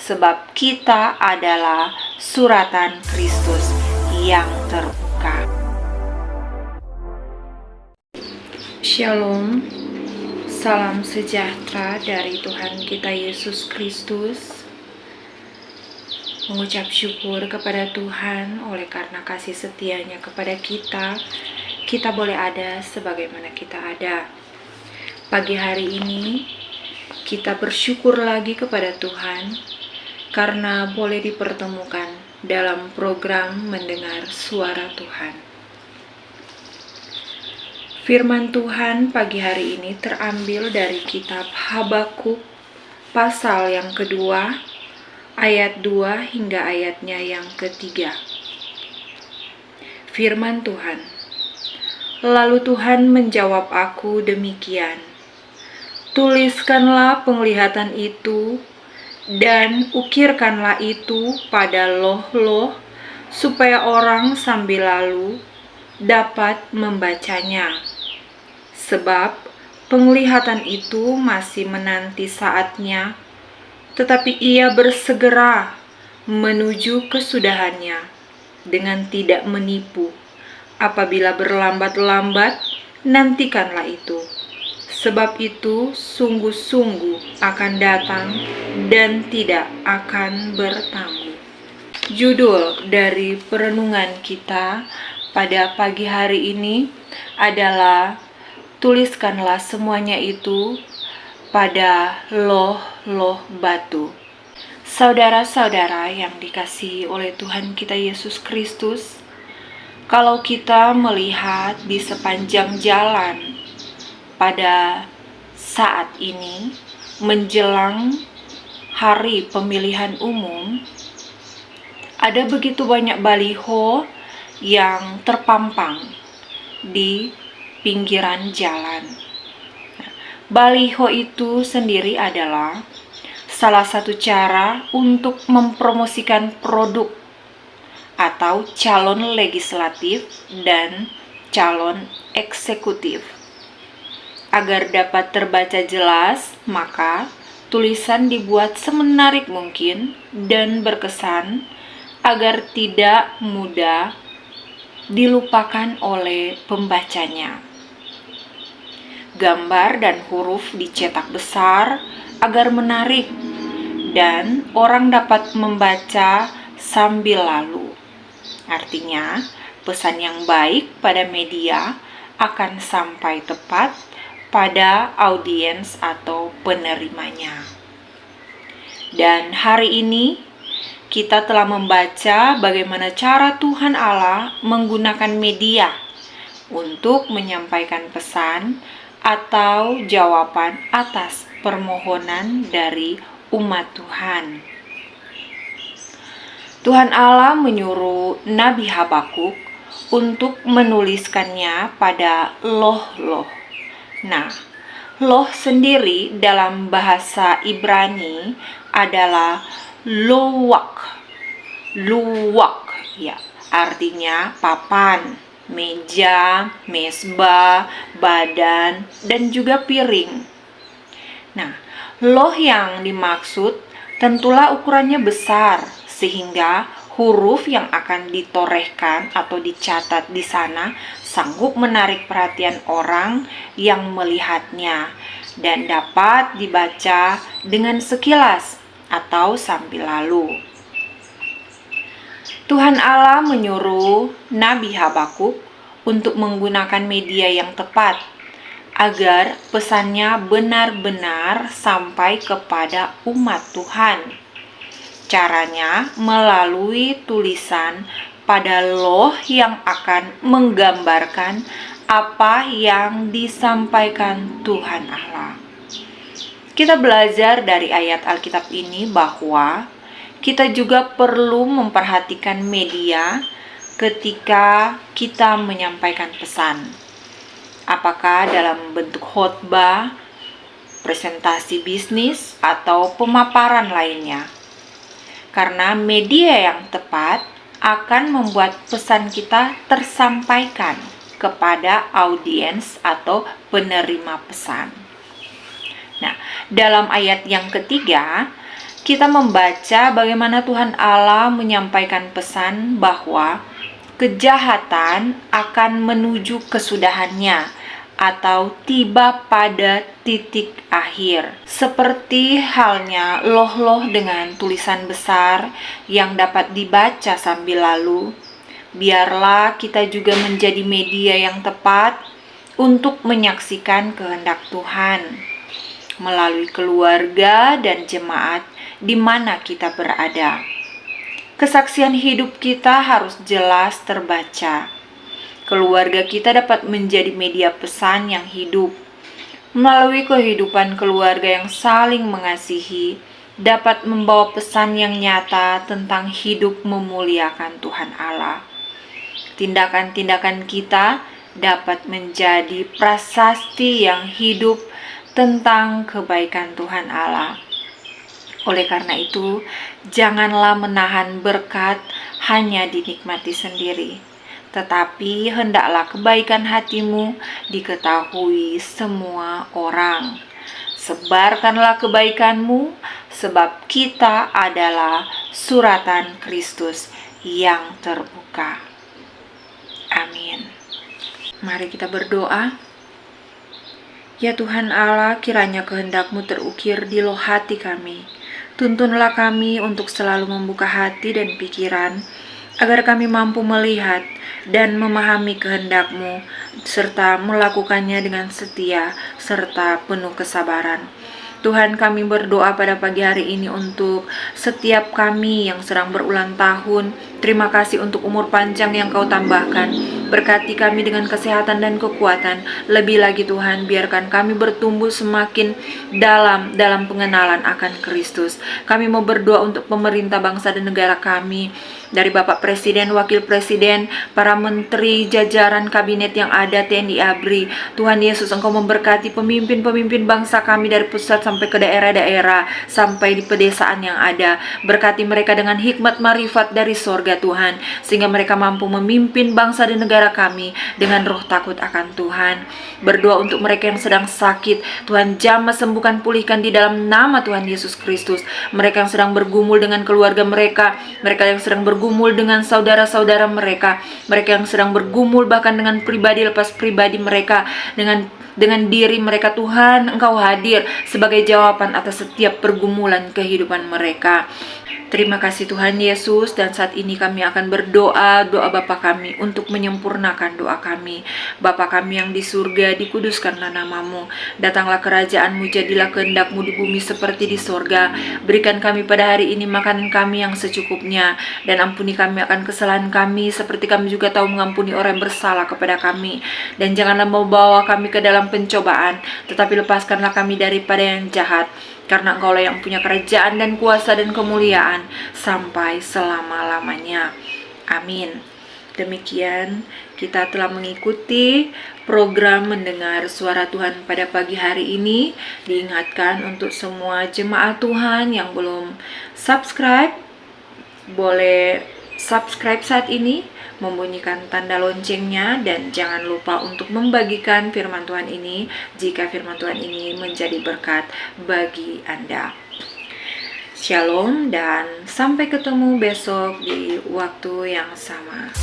sebab kita adalah suratan Kristus yang terbuka. Shalom, salam sejahtera dari Tuhan kita Yesus Kristus. Mengucap syukur kepada Tuhan oleh karena kasih setianya kepada kita boleh ada sebagaimana kita ada. Pagi hari ini kita bersyukur lagi kepada Tuhan karena boleh dipertemukan dalam program mendengar suara Tuhan. Firman Tuhan pagi hari ini terambil dari kitab Habakuk pasal yang kedua, ayat 2 hingga ayatnya yang ketiga. Firman Tuhan, lalu Tuhan menjawab aku demikian, tuliskanlah penglihatan itu dan ukirkanlah itu pada loh-loh supaya orang sambil lalu dapat membacanya. Sebab penglihatan itu masih menanti saatnya, tetapi ia bersegera menuju kesudahannya dengan tidak menipu. Apabila berlambat-lambat, nantikanlah itu. Sebab itu sungguh-sungguh akan datang dan tidak akan bertangguh. Judul dari perenungan kita pada pagi hari ini adalah tuliskanlah semuanya itu pada loh-loh batu. Saudara-saudara yang dikasihi oleh Tuhan kita Yesus Kristus, kalau kita melihat di sepanjang jalan pada saat ini menjelang hari pemilihan umum, ada begitu banyak baliho yang terpampang di pinggiran jalan. Baliho itu sendiri adalah salah satu cara untuk mempromosikan produk atau calon legislatif dan calon eksekutif. Agar dapat terbaca jelas, maka tulisan dibuat semenarik mungkin dan berkesan agar tidak mudah dilupakan oleh pembacanya. Gambar dan huruf dicetak besar agar menarik dan orang dapat membaca sambil lalu. Artinya, pesan yang baik pada media akan sampai tepat pada audiens atau penerimanya. Dan hari ini kita telah membaca bagaimana cara Tuhan Allah menggunakan media untuk menyampaikan pesan atau jawaban atas permohonan dari umat Tuhan. Tuhan Allah menyuruh Nabi Habakuk untuk menuliskannya pada loh-loh. Nah, loh sendiri dalam bahasa Ibrani adalah luwak, ya, artinya papan, meja, mesbah, badan, dan juga piring. Nah, loh yang dimaksud tentulah ukurannya besar, sehingga huruf yang akan ditorehkan atau dicatat di sana sanggup menarik perhatian orang yang melihatnya dan dapat dibaca dengan sekilas atau sambil lalu. Tuhan Allah menyuruh Nabi Habakuk untuk menggunakan media yang tepat agar pesannya benar-benar sampai kepada umat Tuhan. Caranya melalui tulisan pada loh yang akan menggambarkan apa yang disampaikan Tuhan Allah. Kita belajar dari ayat Alkitab ini bahwa kita juga perlu memperhatikan media ketika kita menyampaikan pesan. Apakah dalam bentuk khotbah, presentasi bisnis, atau pemaparan lainnya. Karena media yang tepat akan membuat pesan kita tersampaikan kepada audiens atau penerima pesan. Nah, dalam ayat yang ketiga, kita membaca bagaimana Tuhan Allah menyampaikan pesan bahwa kejahatan akan menuju kesudahannya atau tiba pada titik akhir. Seperti halnya loh-loh dengan tulisan besar yang dapat dibaca sambil lalu, biarlah kita juga menjadi media yang tepat untuk menyaksikan kehendak Tuhan melalui keluarga dan jemaat di mana kita berada. Kesaksian hidup kita harus jelas terbaca. Keluarga kita dapat menjadi media pesan yang hidup. Melalui kehidupan keluarga yang saling mengasihi, dapat membawa pesan yang nyata tentang hidup memuliakan Tuhan Allah. Tindakan-tindakan kita dapat menjadi prasasti yang hidup tentang kebaikan Tuhan Allah. Oleh karena itu, janganlah menahan berkat hanya dinikmati sendiri, tetapi hendaklah kebaikan hatimu diketahui semua orang. Sebarkanlah kebaikanmu, sebab kita adalah suratan Kristus yang terbuka. Amin. Mari kita berdoa. Ya Tuhan Allah, kiranya kehendak-Mu terukir di loh hati kami. Tuntunlah kami untuk selalu membuka hati dan pikiran, agar kami mampu melihat dan memahami kehendak-Mu, serta melakukannya dengan setia, serta penuh kesabaran. Tuhan, kami berdoa pada pagi hari ini untuk setiap kami yang sedang berulang tahun. Terima kasih untuk umur panjang yang Kau tambahkan. Berkati kami dengan kesehatan dan kekuatan. Lebih lagi Tuhan, biarkan kami bertumbuh semakin dalam pengenalan akan Kristus. Kami mau berdoa untuk pemerintah bangsa dan negara kami, dari Bapak Presiden, Wakil Presiden, para menteri, jajaran kabinet yang ada, TNI ABRI. Tuhan Yesus, Engkau memberkati pemimpin-pemimpin bangsa kami dari pusat sampai ke daerah-daerah, sampai di pedesaan yang ada. Berkati mereka dengan hikmat marifat dari sorga Tuhan, sehingga mereka mampu memimpin bangsa dan negara kami dengan roh takut akan Tuhan. Berdoa untuk mereka yang sedang sakit, Tuhan jamah, sembuhkan, pulihkan di dalam nama Tuhan Yesus Kristus. Mereka yang sedang bergumul dengan keluarga mereka, mereka yang sedang bergumul dengan saudara-saudara mereka, mereka yang sedang bergumul bahkan dengan pribadi lepas pribadi mereka, dengan diri mereka. Tuhan, Engkau hadir sebagai jawaban atas setiap pergumulan kehidupan mereka. Terima kasih Tuhan Yesus, dan saat ini kami akan berdoa, doa Bapa kami untuk menyempurnakan doa kami. Bapa kami yang di surga, dikuduskanlah namamu. Datanglah kerajaan-Mu, jadilah kehendak-Mu di bumi seperti di sorga. Berikan kami pada hari ini makanan kami yang secukupnya, dan ampuni kami akan kesalahan kami, seperti kami juga tahu mengampuni orang yang bersalah kepada kami. Dan janganlah membawa kami ke dalam pencobaan, tetapi lepaskanlah kami daripada yang jahat. Karena Engkaulah yang punya kerajaan dan kuasa dan kemuliaan sampai selama-lamanya. Amin. Demikian kita telah mengikuti program mendengar suara Tuhan pada pagi hari ini. Diingatkan untuk semua jemaat Tuhan yang belum subscribe, boleh subscribe saat ini, membunyikan tanda loncengnya, dan jangan lupa untuk membagikan firman Tuhan ini jika firman Tuhan ini menjadi berkat bagi Anda. Shalom dan sampai ketemu besok di waktu yang sama.